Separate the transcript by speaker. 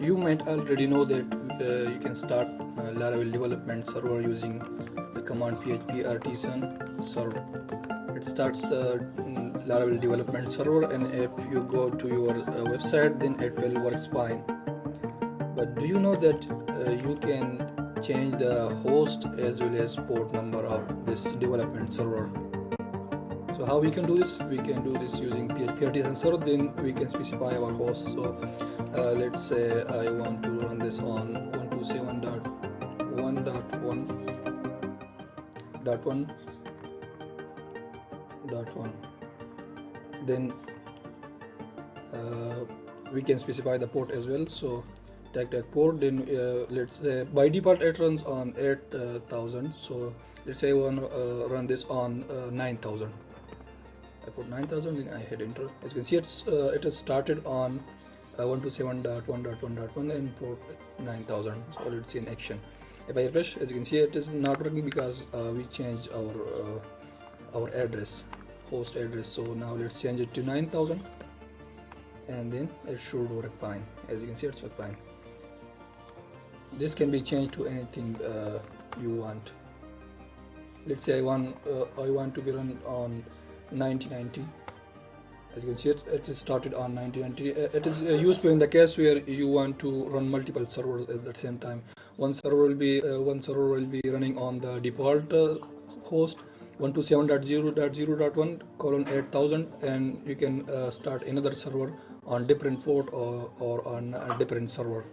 Speaker 1: You might already know that you can start Laravel Development server using the command php artisan serve. It starts the Laravel Development server, and if you go to your website, then it will work fine. But do you know that you can change the host as well as port number of this development server? So how we can do this? We can do this using php artisan server. Then we can specify our host. So let's say I want to run this on 127.1.1.1.1. Then we can specify the port as well. So tag that port. Then let's say by default it runs on 8000. So let's say I want to run this on 9000. I put 9000, then I hit enter. As you can see, it has started on 127.1.1.1 and port 9000. So let's see in action. If I refresh, as you can see, it is not working because we changed our address, host address. So now let's change it to 9000, and then it should work fine. As you can see, it's work fine. This can be changed to anything you want. Let's say I want to be run on 9090. As you can see, it is started on 9090. It is useful in the case where you want to run multiple servers at the same time. One server will be running on the default host 127.0.0.1:8000, and you can start another server on different port or on a different server.